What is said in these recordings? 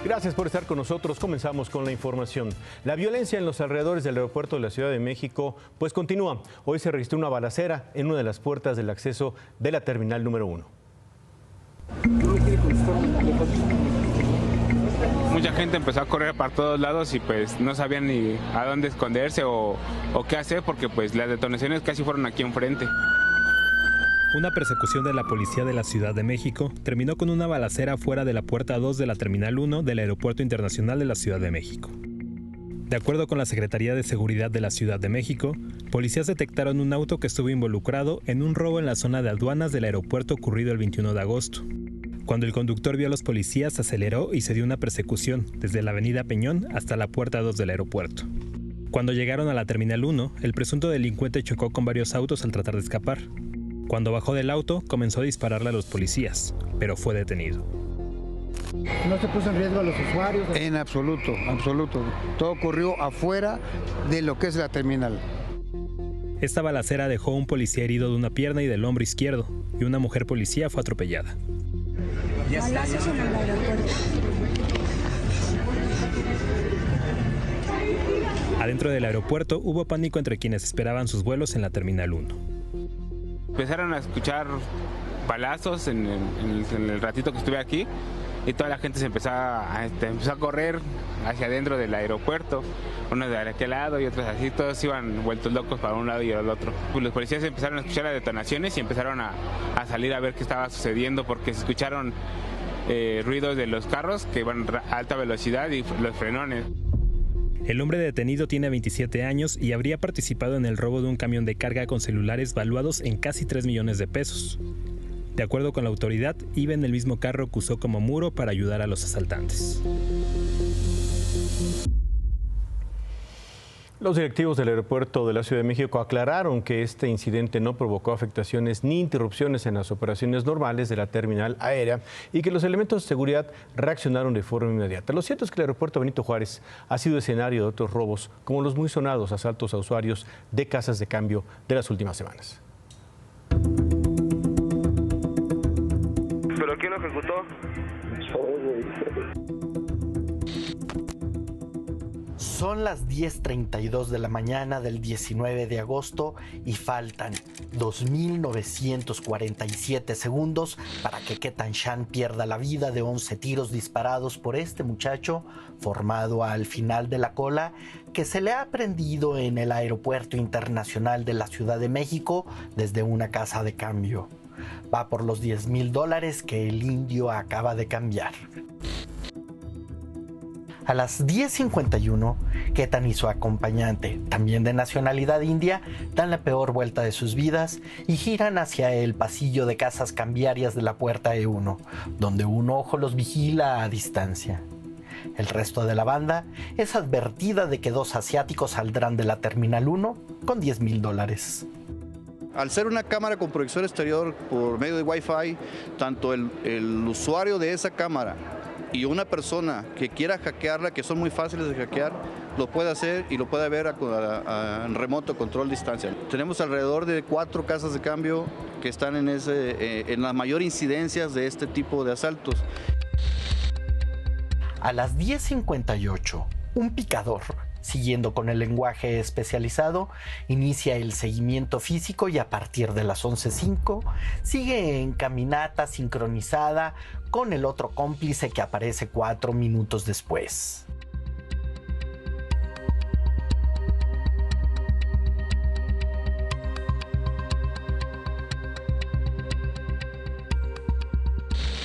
Gracias por estar con nosotros. Comenzamos con la información. La violencia en los alrededores del aeropuerto de la Ciudad de México pues continúa. Hoy se registró una balacera en una de las puertas del acceso de la terminal número 1. Mucha gente empezó a correr para todos lados y pues no sabían ni a dónde esconderse o qué hacer, porque pues las detonaciones casi fueron aquí enfrente. Una persecución de la policía de la Ciudad de México terminó con una balacera fuera de la puerta 2 de la Terminal 1 del Aeropuerto Internacional de la Ciudad de México. De acuerdo con la Secretaría de Seguridad de la Ciudad de México, policías detectaron un auto que estuvo involucrado en un robo en la zona de aduanas del aeropuerto ocurrido el 21 de agosto. Cuando el conductor vio a los policías, aceleró y se dio una persecución desde la avenida Peñón hasta la puerta 2 del aeropuerto. Cuando llegaron a la Terminal 1, el presunto delincuente chocó con varios autos al tratar de escapar. Cuando bajó del auto, comenzó a dispararle a los policías, pero fue detenido. ¿No se puso en riesgo a los usuarios? En absoluto, absoluto. Todo ocurrió afuera de lo que es la terminal. Esta balacera dejó a un policía herido de una pierna y del hombro izquierdo, y una mujer policía fue atropellada. Balazos en el aeropuerto. Adentro del aeropuerto hubo pánico entre quienes esperaban sus vuelos en la Terminal 1. Empezaron a escuchar balazos en el ratito que estuve aquí y toda la gente se empezó a correr hacia adentro del aeropuerto, unos de aquel lado y otros así, todos iban vueltos locos para un lado y al otro. Pues los policías empezaron a escuchar las detonaciones y empezaron a salir a ver qué estaba sucediendo, porque se escucharon ruidos de los carros que iban a alta velocidad y los frenones. El hombre detenido tiene 27 años y habría participado en el robo de un camión de carga con celulares valuados en casi 3 millones de pesos. De acuerdo con la autoridad, iba en el mismo carro que usó como muro para ayudar a los asaltantes. Los directivos del aeropuerto de la Ciudad de México aclararon que este incidente no provocó afectaciones ni interrupciones en las operaciones normales de la terminal aérea y que los elementos de seguridad reaccionaron de forma inmediata. Lo cierto es que el aeropuerto Benito Juárez ha sido escenario de otros robos, como los muy sonados asaltos a usuarios de casas de cambio de las últimas semanas. ¿Pero quién lo ejecutó? Son las 10:32 de la mañana del 19 de agosto y faltan 2.947 segundos para que Ketan Shan pierda la vida de 11 tiros disparados por este muchacho formado al final de la cola que se le ha prendido en el Aeropuerto Internacional de la Ciudad de México desde una casa de cambio. Va por los $10,000 que el indio acaba de cambiar. A las 10:51, Ketan y su acompañante, también de nacionalidad india, dan la peor vuelta de sus vidas y giran hacia el pasillo de casas cambiarias de la puerta E1, donde un ojo los vigila a distancia. El resto de la banda es advertida de que 2 asiáticos saldrán de la Terminal 1 con $10,000. Al ser una cámara con proyección exterior por medio de Wi-Fi, tanto el usuario de esa cámara y una persona que quiera hackearla, que son muy fáciles de hackear, lo puede hacer y lo puede ver en remoto control distancia. Tenemos alrededor de 4 casas de cambio que están en las mayores incidencias de este tipo de asaltos. A las 10:58, un picador, siguiendo con el lenguaje especializado, inicia el seguimiento físico y a partir de las 11:05 sigue en caminata sincronizada con el otro cómplice que aparece 4 minutos después.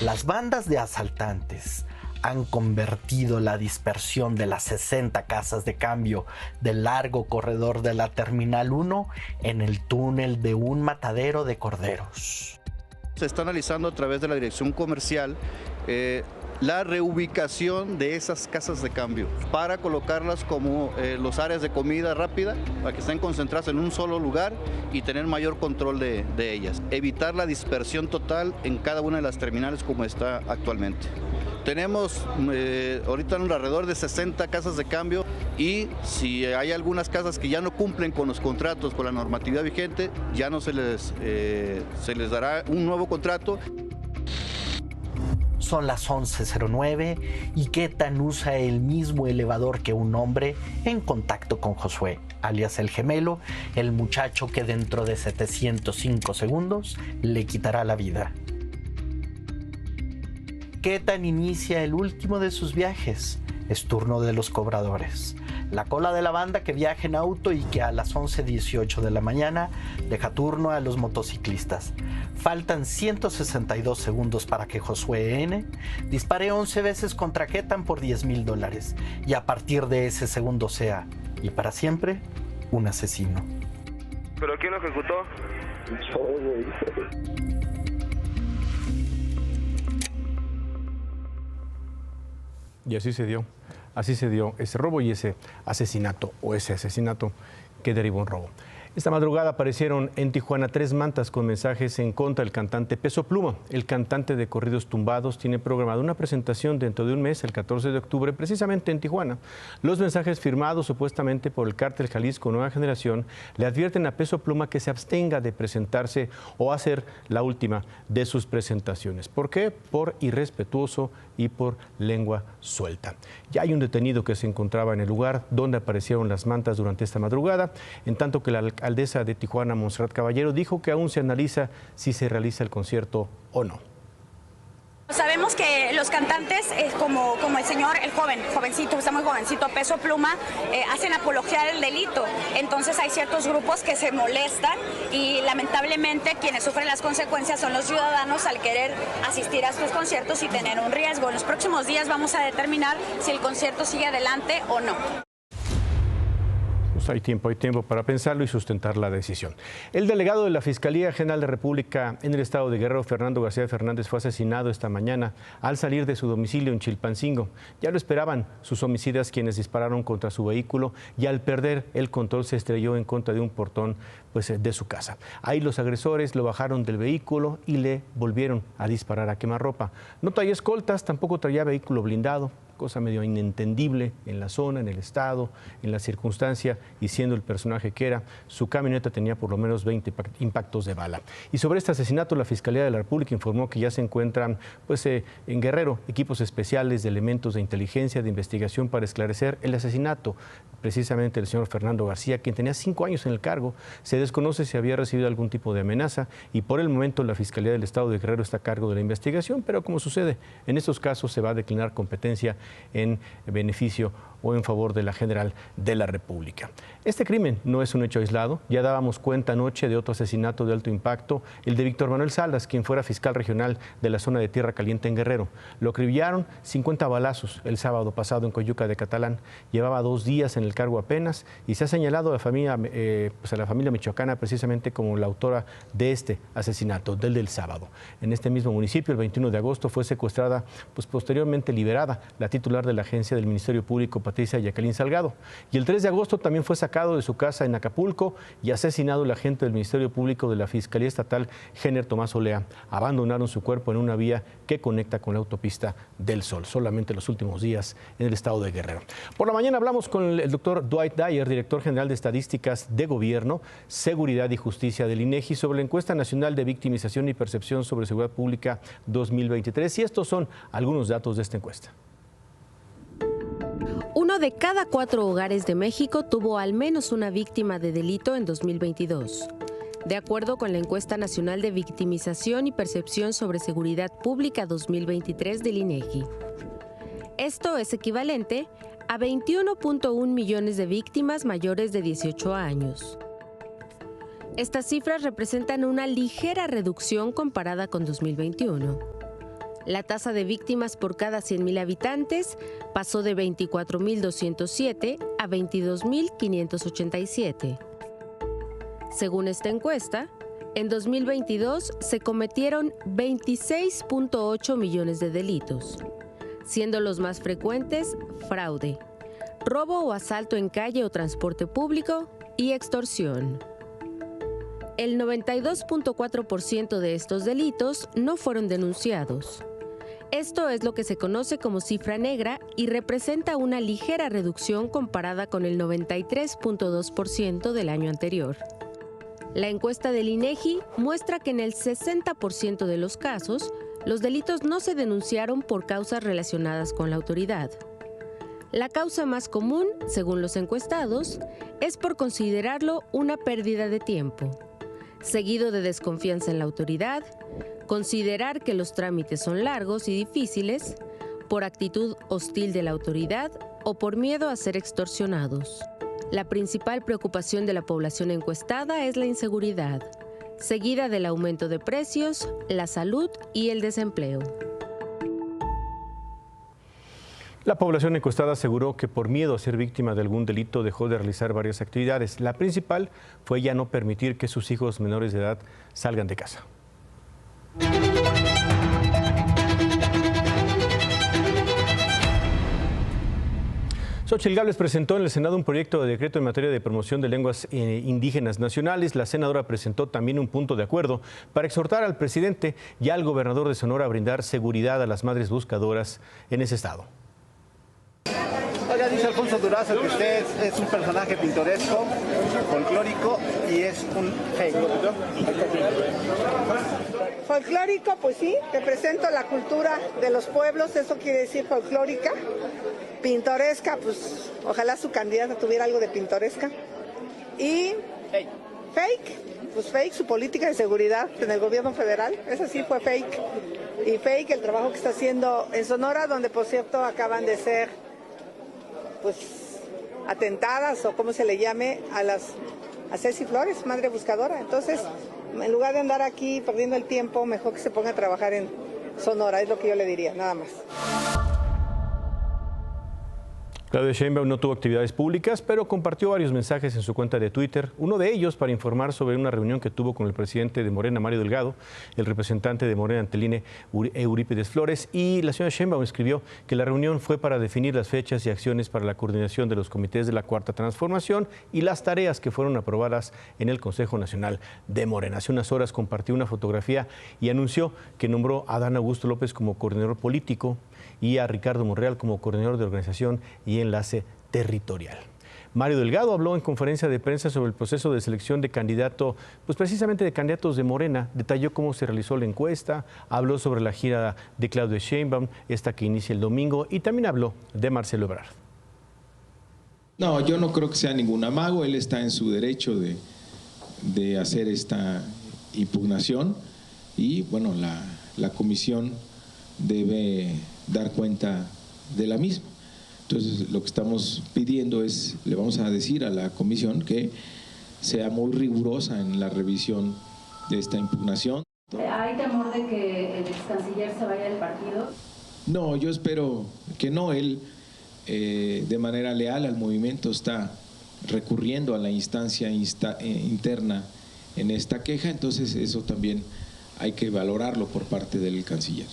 Las bandas de asaltantes han convertido la dispersión de las 60 casas de cambio del largo corredor de la Terminal 1 en el túnel de un matadero de corderos. Se está analizando a través de la dirección comercial la reubicación de esas casas de cambio para colocarlas como los áreas de comida rápida, para que estén concentradas en un solo lugar y tener mayor control de ellas. Evitar la dispersión total en cada una de las terminales como está actualmente. Tenemos ahorita alrededor de 60 casas de cambio y si hay algunas casas que ya no cumplen con los contratos, con la normatividad vigente, ya no se les dará un nuevo contrato. Son las 11:09 y Quetan usa el mismo elevador que un hombre en contacto con Josué, alias el gemelo, el muchacho que dentro de 705 segundos le quitará la vida. Quetan inicia el último de sus viajes. Es turno de los cobradores. La cola de la banda que viaja en auto y que a las 11:18 de la mañana deja turno a los motociclistas. Faltan 162 segundos para que Josué N. dispare 11 veces contra Quetan por $10,000 y a partir de ese segundo sea, y para siempre, un asesino. ¿Pero quién lo ejecutó? Y así se dio ese robo y ese asesinato que derivó en robo. Esta madrugada aparecieron en Tijuana 3 mantas con mensajes en contra del cantante Peso Pluma. El cantante de corridos tumbados tiene programada una presentación dentro de un mes, el 14 de octubre, precisamente en Tijuana. Los mensajes firmados supuestamente por el Cártel Jalisco Nueva Generación le advierten a Peso Pluma que se abstenga de presentarse o hacer la última de sus presentaciones. ¿Por qué? Por irrespetuoso y por lengua suelta. Ya hay un detenido que se encontraba en el lugar donde aparecieron las mantas durante esta madrugada, en tanto que la alcaldesa de Tijuana, Montserrat Caballero, dijo que aún se analiza si se realiza el concierto o no. Sabemos que los cantantes, como el señor, el jovencito, está muy jovencito, Peso Pluma, hacen apología del delito. Entonces hay ciertos grupos que se molestan y lamentablemente quienes sufren las consecuencias son los ciudadanos al querer asistir a estos conciertos y tener un riesgo. En los próximos días vamos a determinar si el concierto sigue adelante o no. Hay tiempo para pensarlo y sustentar la decisión. El delegado de la Fiscalía General de la República en el estado de Guerrero, Fernando García Fernández, fue asesinado esta mañana al salir de su domicilio en Chilpancingo. Ya lo esperaban sus homicidas, quienes dispararon contra su vehículo y al perder el control se estrelló en contra de un portón de su casa. Ahí los agresores lo bajaron del vehículo y le volvieron a disparar a quemarropa. No traía escoltas, tampoco traía vehículo blindado. Cosa medio inentendible en la zona, en el estado, en la circunstancia, y siendo el personaje que era, su camioneta tenía por lo menos 20 impactos de bala. Y sobre este asesinato, la Fiscalía de la República informó que ya se encuentran en Guerrero equipos especiales de elementos de inteligencia, de investigación para esclarecer el asesinato, precisamente del señor Fernando García, quien tenía 5 años en el cargo. Se desconoce si había recibido algún tipo de amenaza y por el momento la Fiscalía del Estado de Guerrero está a cargo de la investigación, pero como sucede en estos casos se va a declinar competencia en beneficio o en favor de la General de la República. Este crimen no es un hecho aislado. Ya dábamos cuenta anoche de otro asesinato de alto impacto, el de Víctor Manuel Salas, quien fuera fiscal regional de la zona de Tierra Caliente en Guerrero. Lo acribillaron 50 balazos el sábado pasado en Coyuca de Catalán. Llevaba 2 días en el cargo apenas y se ha señalado a la familia michoacana precisamente como la autora de este asesinato, del sábado. En este mismo municipio, el 21 de agosto, fue secuestrada, posteriormente liberada, la titular de la agencia del Ministerio Público, Patricia Jacqueline Salgado. Y el 3 de agosto también fue sacado de su casa en Acapulco y asesinado el agente del Ministerio Público de la Fiscalía Estatal, Jenner Tomás Olea. Abandonaron su cuerpo en una vía que conecta con la autopista del Sol, solamente los últimos días en el estado de Guerrero. Por la mañana hablamos con el doctor Dwight Dyer, director general de Estadísticas de Gobierno, Seguridad y Justicia del INEGI, sobre la encuesta nacional de victimización y percepción sobre seguridad pública 2023. Y estos son algunos datos de esta encuesta. 1 de cada 4 hogares de México tuvo al menos una víctima de delito en 2022. De acuerdo con la Encuesta Nacional de Victimización y Percepción sobre Seguridad Pública 2023 del INEGI. Esto es equivalente a 21.1 millones de víctimas mayores de 18 años. Estas cifras representan una ligera reducción comparada con 2021. La tasa de víctimas por cada 100,000 habitantes pasó de 24.207 a 22.587. Según esta encuesta, en 2022 se cometieron 26.8 millones de delitos, siendo los más frecuentes fraude, robo o asalto en calle o transporte público y extorsión. El 92.4% de estos delitos no fueron denunciados. Esto es lo que se conoce como cifra negra y representa una ligera reducción comparada con el 93.2% del año anterior. La encuesta del INEGI muestra que en el 60% de los casos, Los delitos no se denunciaron por causas relacionadas con la autoridad. La causa más común, según los encuestados, es por considerarlo una pérdida de tiempo, seguido de desconfianza en la autoridad, considerar que los trámites son largos y difíciles, por actitud hostil de la autoridad o por miedo a ser extorsionados. La principal preocupación de la población encuestada es la inseguridad, seguida del aumento de precios, la salud y el desempleo. La población encuestada aseguró que por miedo a ser víctima de algún delito dejó de realizar varias actividades. La principal fue ya no permitir que sus hijos menores de edad salgan de casa. Xóchitl Gálvez presentó en el Senado un proyecto de decreto en materia de promoción de lenguas indígenas nacionales. La senadora presentó también un punto de acuerdo para exhortar al presidente y al gobernador de Sonora a brindar seguridad a las madres buscadoras en ese estado. Oiga, dice Alfonso Durazo que usted es un personaje pintoresco, folclórico y es un fake. Folclórico, pues sí, represento la cultura de los pueblos, eso quiere decir folclórica. Pintoresca, pues ojalá su candidata tuviera algo de pintoresca. Y fake, pues fake su política de seguridad en el gobierno federal, esa sí fue fake. Y fake el trabajo que está haciendo en Sonora, donde por cierto acaban de ser pues atentadas o como se le llame a Ceci Flores, madre buscadora. Entonces, en lugar de andar aquí perdiendo el tiempo, mejor que se ponga a trabajar en Sonora, es lo que yo le diría, nada más. Claudia Sheinbaum no tuvo actividades públicas, pero compartió varios mensajes en su cuenta de Twitter. Uno de ellos para informar sobre una reunión que tuvo con el presidente de Morena, Mario Delgado, el representante de Morena ante el INE, Eurípides Flores, y la señora Sheinbaum escribió que la reunión fue para definir las fechas y acciones para la coordinación de los comités de la Cuarta Transformación y las tareas que fueron aprobadas en el Consejo Nacional de Morena. Hace unas horas compartió una fotografía y anunció que nombró a Adán Augusto López como coordinador político y a Ricardo Monreal como coordinador de organización y enlace territorial. Mario Delgado habló en conferencia de prensa sobre el proceso de selección de candidato, pues precisamente de candidatos de Morena. Detalló cómo se realizó la encuesta, habló sobre la gira de Claudia Sheinbaum, esta que inicia el domingo, y también habló de Marcelo Ebrard. No, yo no creo que sea ningún amago, él está en su derecho de hacer esta impugnación y bueno, la comisión debe dar cuenta de la misma. Entonces, lo que estamos pidiendo es, le vamos a decir a la comisión que sea muy rigurosa en la revisión de esta impugnación. ¿Hay temor de que el ex canciller se vaya del partido? No, yo espero que no. Él, de manera leal al movimiento, está recurriendo a la instancia interna en esta queja, entonces eso también hay que valorarlo por parte del canciller.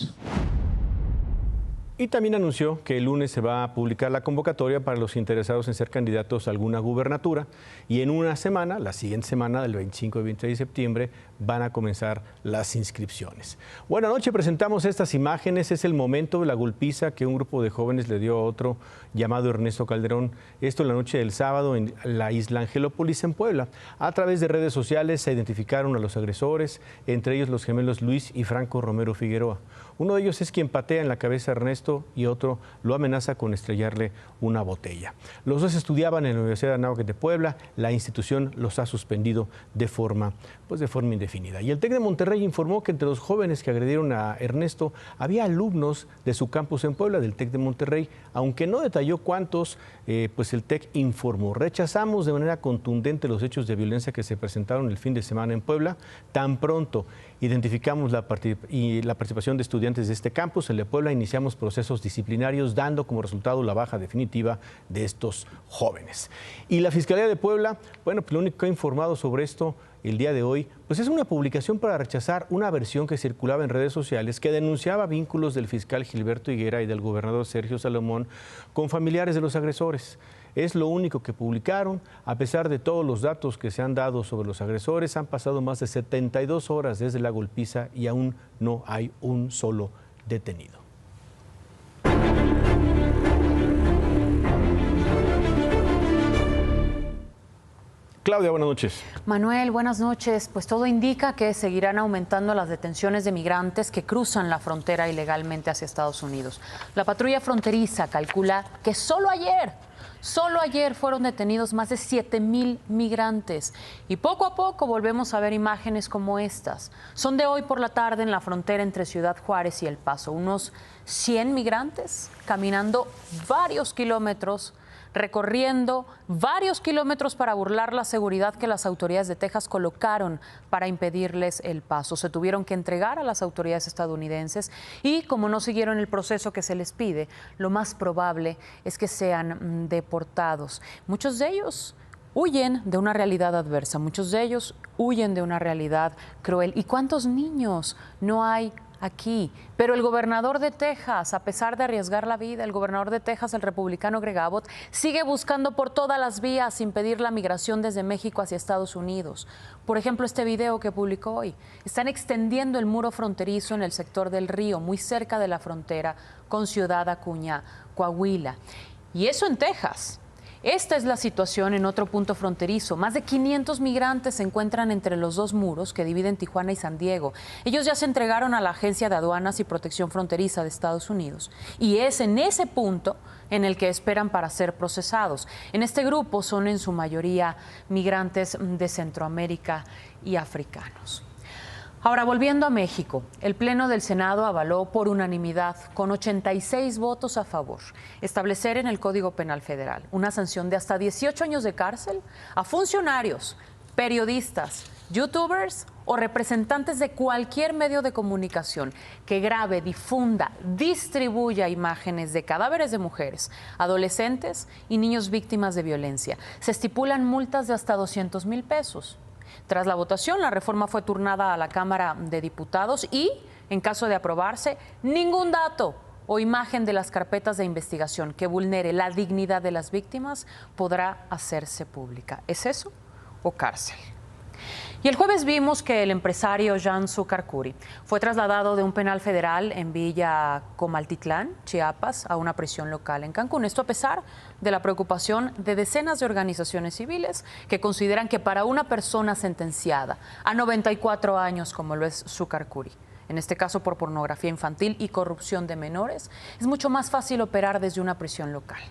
Y también anunció que el lunes se va a publicar la convocatoria para los interesados en ser candidatos a alguna gubernatura y en una semana, la siguiente semana del 25 y 26 de septiembre, van a comenzar las inscripciones. Buenas noches, presentamos estas imágenes. Es el momento de la golpiza que un grupo de jóvenes le dio a otro llamado Ernesto Calderón. Esto en la noche del sábado en la isla Angelópolis, en Puebla. A través de redes sociales se identificaron a los agresores, entre ellos los gemelos Luis y Franco Romero Figueroa. Uno de ellos es quien patea en la cabeza a Ernesto y otro lo amenaza con estrellarle una botella. Los dos estudiaban en la Universidad de Anáhuac de Puebla. La institución los ha suspendido de forma indefinida. Y el TEC de Monterrey informó que entre los jóvenes que agredieron a Ernesto había alumnos de su campus en Puebla, del TEC de Monterrey, aunque no detalló cuántos, pues el TEC informó. Rechazamos de manera contundente los hechos de violencia que se presentaron el fin de semana en Puebla. Tan pronto identificamos la participación de estudiantes de este campus, el de Puebla, iniciamos procesos disciplinarios, dando como resultado la baja definitiva de estos jóvenes. Y la Fiscalía de Puebla, bueno, pues lo único que ha informado sobre esto el día de hoy, pues es una publicación para rechazar una versión que circulaba en redes sociales que denunciaba vínculos del fiscal Gilberto Higuera y del gobernador Sergio Salomón con familiares de los agresores. Es lo único que publicaron. A pesar de todos los datos que se han dado sobre los agresores, han pasado más de 72 horas desde la golpiza y aún no hay un solo detenido. Claudia, buenas noches. Manuel, buenas noches. Pues todo indica que seguirán aumentando las detenciones de migrantes que cruzan la frontera ilegalmente hacia Estados Unidos. La patrulla fronteriza calcula que solo ayer fueron detenidos más de 7,000 migrantes. Y poco a poco volvemos a ver imágenes como estas. Son de hoy por la tarde en la frontera entre Ciudad Juárez y El Paso. Unos 100 migrantes caminando varios kilómetros, recorriendo varios kilómetros para burlar la seguridad que las autoridades de Texas colocaron para impedirles el paso. Se tuvieron que entregar a las autoridades estadounidenses y, como no siguieron el proceso que se les pide, lo más probable es que sean deportados. Muchos de ellos huyen de una realidad adversa, muchos de ellos huyen de una realidad cruel. ¿Y cuántos niños no hay aquí? Pero el gobernador de Texas, a pesar de arriesgar la vida, el gobernador de Texas, el republicano Greg Abbott, sigue buscando por todas las vías impedir la migración desde México hacia Estados Unidos. Por ejemplo, este video que publicó hoy. Están extendiendo el muro fronterizo en el sector del Río, muy cerca de la frontera con Ciudad Acuña, Coahuila. Y eso en Texas. Esta es la situación en otro punto fronterizo. Más de 500 migrantes se encuentran entre los dos muros que dividen Tijuana y San Diego. Ellos ya se entregaron a la Agencia de Aduanas y Protección Fronteriza de Estados Unidos. Y es en ese punto en el que esperan para ser procesados. En este grupo son en su mayoría migrantes de Centroamérica y africanos. Ahora, volviendo a México, el Pleno del Senado avaló por unanimidad, con 86 votos a favor, establecer en el Código Penal Federal una sanción de hasta 18 años de cárcel a funcionarios, periodistas, youtubers o representantes de cualquier medio de comunicación que grabe, difunda, distribuya imágenes de cadáveres de mujeres, adolescentes y niños víctimas de violencia. Se estipulan multas de hasta 200,000 pesos. Tras la votación, la reforma fue turnada a la Cámara de Diputados y, en caso de aprobarse, ningún dato o imagen de las carpetas de investigación que vulnere la dignidad de las víctimas podrá hacerse pública. ¿Es eso o cárcel? Y el jueves vimos que el empresario Jan Zucarcuri fue trasladado de un penal federal en Villa Comaltitlán, Chiapas, a una prisión local en Cancún. Esto a pesar de la preocupación de decenas de organizaciones civiles que consideran que para una persona sentenciada a 94 años, como lo es Zucarcuri, en este caso por pornografía infantil y corrupción de menores, es mucho más fácil operar desde una prisión local.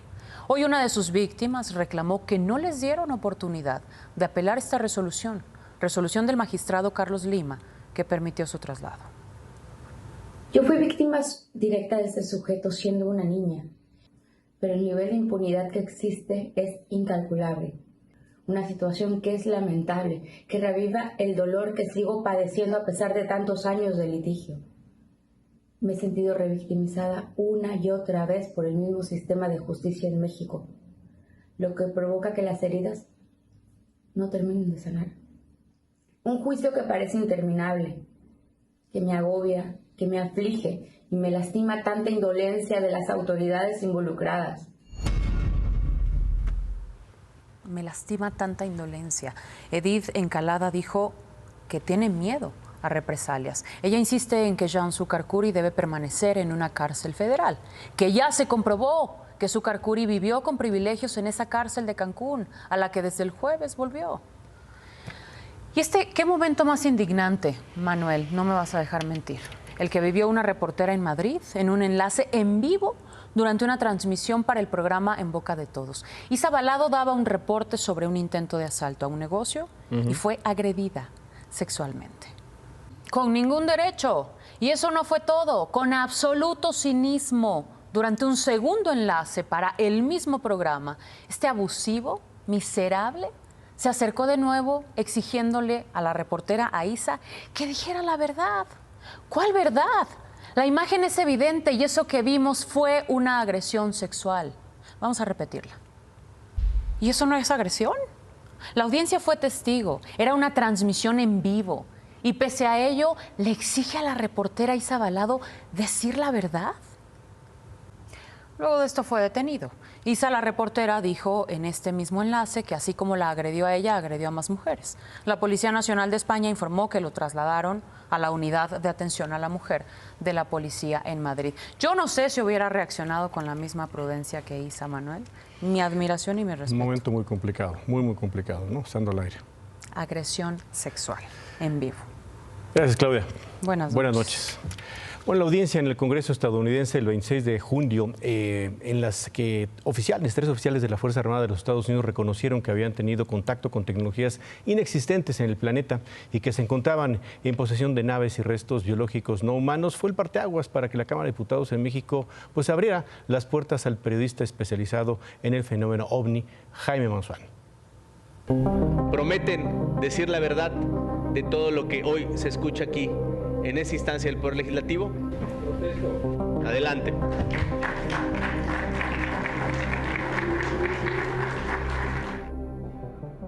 Hoy una de sus víctimas reclamó que no les dieron oportunidad de apelar esta resolución del magistrado Carlos Lima, que permitió su traslado. Yo fui víctima directa de este sujeto siendo una niña, pero el nivel de impunidad que existe es incalculable. Una situación que es lamentable, que reviva el dolor que sigo padeciendo a pesar de tantos años de litigio. Me he sentido revictimizada una y otra vez por el mismo sistema de justicia en México, lo que provoca que las heridas no terminen de sanar. Un juicio que parece interminable, que me agobia, que me aflige y me lastima tanta indolencia de las autoridades involucradas. Me lastima tanta indolencia. Edith Encalada dijo que tiene miedo a represalias. Ella insiste en que Jan Zucarcuri debe permanecer en una cárcel federal, que ya se comprobó que Zucarcuri vivió con privilegios en esa cárcel de Cancún, a la que desde el jueves volvió. Y qué momento más indignante, Manuel, no me vas a dejar mentir. El que vivió una reportera en Madrid en un enlace en vivo durante una transmisión para el programa En Boca de Todos. Isa Balado daba un reporte sobre un intento de asalto a un negocio y fue agredida sexualmente. Con ningún derecho. Y eso no fue todo, con absoluto cinismo. Durante un segundo enlace para el mismo programa, este abusivo, miserable, se acercó de nuevo exigiéndole a la reportera, a Isa, que dijera la verdad. ¿Cuál verdad? La imagen es evidente y eso que vimos fue una agresión sexual. Vamos a repetirla. ¿Y eso no es agresión? La audiencia fue testigo, era una transmisión en vivo y pese a ello le exige a la reportera Isa Balado decir la verdad. Luego de esto fue detenido Isa, la reportera, dijo en este mismo enlace que así como la agredió a ella, agredió a más mujeres. La Policía Nacional de España informó que lo trasladaron a la unidad de atención a la mujer de la policía en Madrid. Yo no sé si hubiera reaccionado con la misma prudencia que Isa, Manuel. Mi admiración y mi respeto. Un momento muy complicado, muy complicado, ¿no? Estando al aire. Agresión sexual en vivo. Gracias, Claudia. Buenas noches. Bueno, la audiencia en el Congreso estadounidense el 26 de junio, en las que tres oficiales de la Fuerza Armada de los Estados Unidos reconocieron que habían tenido contacto con tecnologías inexistentes en el planeta y que se encontraban en posesión de naves y restos biológicos no humanos, fue el parteaguas para que la Cámara de Diputados en México pues abriera las puertas al periodista especializado en el fenómeno OVNI, Jaime Maussan. ¿Prometen decir la verdad de todo lo que hoy se escucha aquí en esa instancia del Poder Legislativo? Adelante.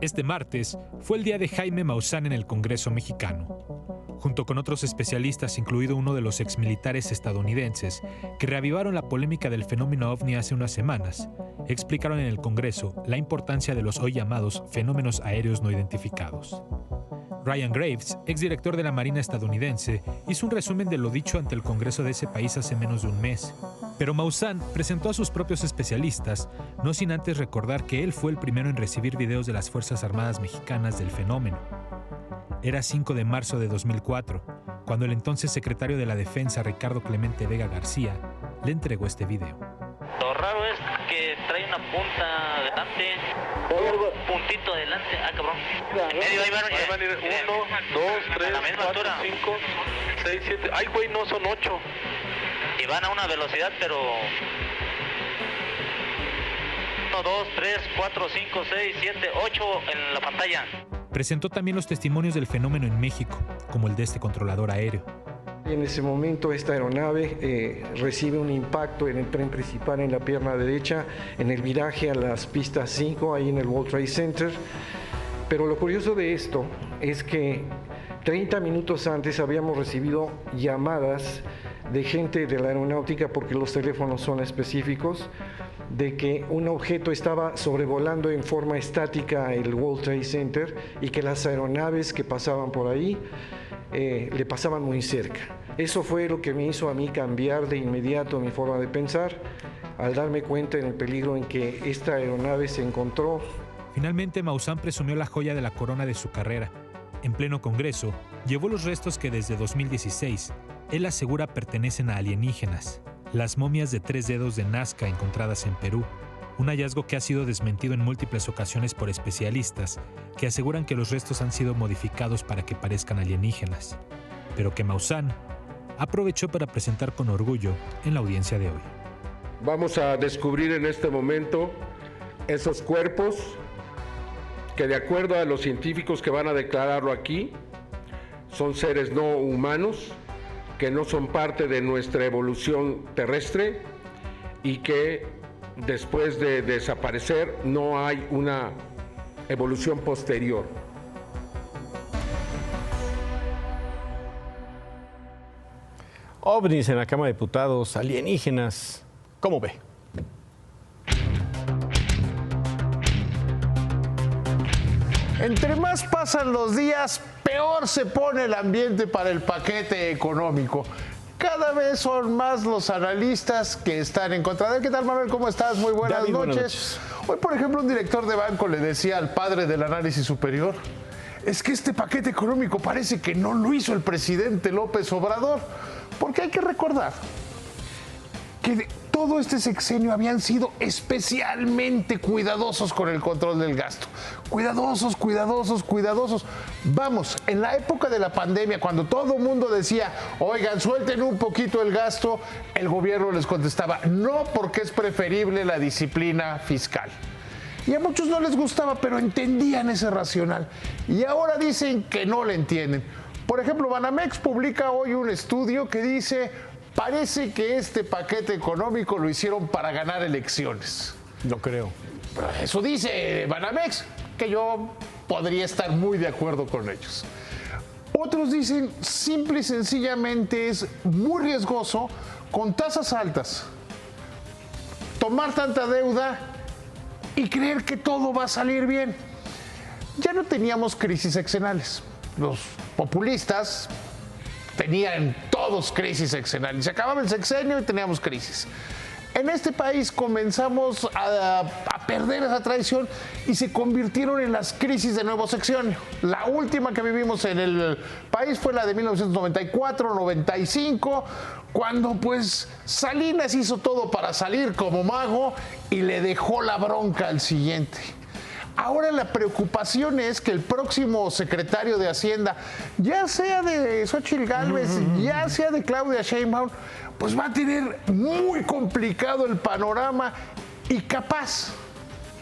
Este martes fue el día de Jaime Maussan en el Congreso mexicano. Junto con otros especialistas, incluido uno de los exmilitares estadounidenses que reavivaron la polémica del fenómeno OVNI hace unas semanas, explicaron en el Congreso la importancia de los hoy llamados fenómenos aéreos no identificados. Ryan Graves, exdirector de la Marina estadounidense, hizo un resumen de lo dicho ante el Congreso de ese país hace menos de un mes. Pero Maussan presentó a sus propios especialistas, no sin antes recordar que él fue el primero en recibir videos de las Fuerzas Armadas mexicanas del fenómeno. Era 5 de marzo de 2004, cuando el entonces secretario de la Defensa, Ricardo Clemente Vega García, le entregó este video. Lo raro es que trae una punta adelante, un puntito adelante, cabrón. En medio ahí van a ir 1, 2, 3, 4, 5, 6, 7, ay güey, no son 8. Y van a una velocidad, pero 1, 2, 3, 4, 5, 6, 7, 8 en la pantalla. Presentó también los testimonios del fenómeno en México, como el de este controlador aéreo. En ese momento esta aeronave recibe un impacto en el tren principal en la pierna derecha, en el viraje a las pistas 5, ahí en el World Trade Center. Pero lo curioso de esto es que 30 minutos antes habíamos recibido llamadas de gente de la aeronáutica, porque los teléfonos son específicos, de que un objeto estaba sobrevolando en forma estática el World Trade Center y que las aeronaves que pasaban por ahí le pasaban muy cerca. Eso fue lo que me hizo a mí cambiar de inmediato mi forma de pensar, al darme cuenta en el peligro en que esta aeronave se encontró. Finalmente, Maussan presumió la joya de la corona de su carrera. En pleno Congreso, llevó los restos que desde 2016 él asegura pertenecen a alienígenas, las momias de 3 dedos de Nazca encontradas en Perú, un hallazgo que ha sido desmentido en múltiples ocasiones por especialistas que aseguran que los restos han sido modificados para que parezcan alienígenas, pero que Maussan aprovechó para presentar con orgullo en la audiencia de hoy. Vamos a descubrir en este momento esos cuerpos que, de acuerdo a los científicos que van a declararlo aquí, son seres no humanos, que no son parte de nuestra evolución terrestre y que después de desaparecer no hay una evolución posterior. OVNIs en la Cámara de Diputados, alienígenas, ¿cómo ve? Entre más pasan los días, peor se pone el ambiente para el paquete económico. Cada vez son más los analistas que están en contra de él. ¿Qué tal, Manuel? ¿Cómo estás? Muy buenas noches. Hoy, por ejemplo, un director de banco le decía al padre del análisis superior: es que este paquete económico parece que no lo hizo el presidente López Obrador, porque hay que recordar que todo este sexenio habían sido especialmente cuidadosos con el control del gasto. Cuidadosos, cuidadosos, cuidadosos. Vamos, en la época de la pandemia, cuando todo el mundo decía, oigan, suelten un poquito el gasto, el gobierno les contestaba, no, porque es preferible la disciplina fiscal. Y a muchos no les gustaba, pero entendían ese racional. Y ahora dicen que no le entienden. Por ejemplo, Banamex publica hoy un estudio que dice: parece que este paquete económico lo hicieron para ganar elecciones. No creo. Pero eso dice Banamex, que yo podría estar muy de acuerdo con ellos. Otros dicen simple y sencillamente es muy riesgoso, con tasas altas, tomar tanta deuda y creer que todo va a salir bien. Ya no teníamos crisis sexenales. Los populistas tenían todos crisis sexenales. Se acababa el sexenio y teníamos crisis. En este país comenzamos a perder esa tradición y se convirtieron en las crisis de nuevo sexenio. La última que vivimos en el país fue la de 1994-95, cuando pues Salinas hizo todo para salir como mago y le dejó la bronca al siguiente. Ahora la preocupación es que el próximo secretario de Hacienda, ya sea de Xóchitl Gálvez, ya sea de Claudia Sheinbaum, pues va a tener muy complicado el panorama y capaz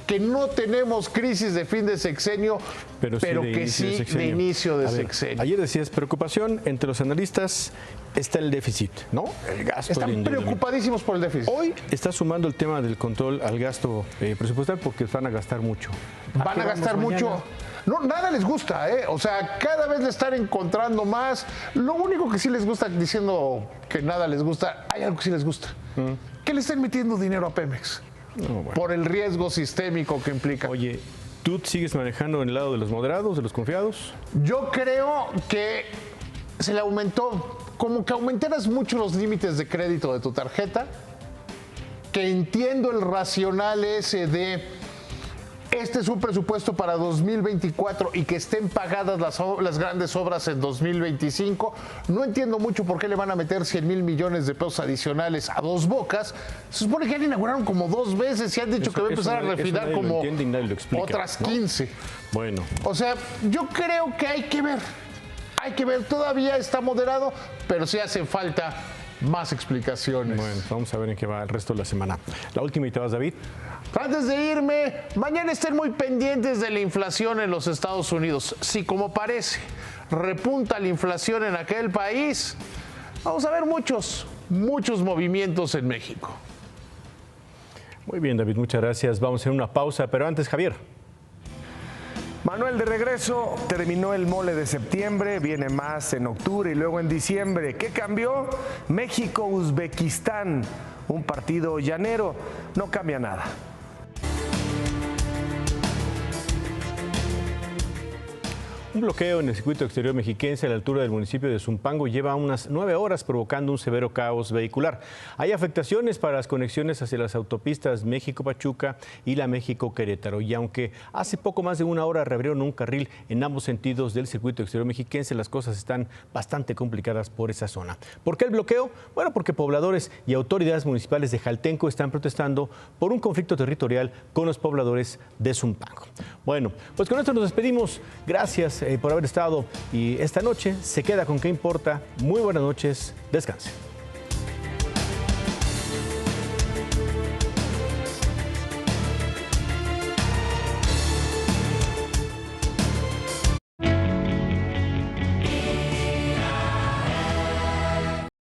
que no tenemos crisis de fin de sexenio, pero que sí de inicio de sexenio. Ayer decías, preocupación entre los analistas está el déficit, ¿no? El gasto. Están preocupadísimos por el déficit. Hoy está sumando el tema del control al gasto presupuestal porque van a gastar mucho. Van a gastar mucho. No, nada les gusta, ¿eh? O sea, cada vez le están encontrando más. Lo único que sí les gusta, diciendo que nada les gusta, hay algo que sí les gusta. Que le estén metiendo dinero a Pemex. No, bueno. Por el riesgo sistémico que implica. Oye, ¿tú sigues manejando en el lado de los moderados, de los confiados? Yo creo que se le aumentó, como que aumentaras mucho los límites de crédito de tu tarjeta, que entiendo el racional ese de este es un presupuesto para 2024 y que estén pagadas las grandes obras en 2025. No entiendo mucho por qué le van a meter 100,000 millones de pesos adicionales a Dos Bocas. Se supone que ya le inauguraron como 2 veces y han dicho que va a empezar a refinar como otras 15. ¿No? Bueno. O sea, yo creo que hay que ver. Hay que ver, todavía está moderado, pero sí hace falta más explicaciones. Bueno, vamos a ver en qué va el resto de la semana. La última y te vas, David. Antes de irme, mañana estén muy pendientes de la inflación en los Estados Unidos. Si como parece, repunta la inflación en aquel país, vamos a ver muchos movimientos en México. Muy bien, David, muchas gracias. Vamos a hacer una pausa, pero antes, Javier. Manuel, de regreso, terminó el mole de septiembre, viene más en octubre y luego en diciembre. ¿Qué cambió? México-Uzbekistán, un partido llanero, no cambia nada. Un bloqueo en el circuito exterior mexiquense a la altura del municipio de Zumpango lleva unas 9 horas provocando un severo caos vehicular. Hay afectaciones para las conexiones hacia las autopistas México-Pachuca y la México-Querétaro. Y aunque hace poco más de 1 hora reabrieron un carril en ambos sentidos del circuito exterior mexiquense, las cosas están bastante complicadas por esa zona. ¿Por qué el bloqueo? Bueno, porque pobladores y autoridades municipales de Jaltenco están protestando por un conflicto territorial con los pobladores de Zumpango. Bueno, pues con esto nos despedimos. Gracias por haber estado y esta noche se queda con ¿Qué importa? Muy buenas noches, descanse.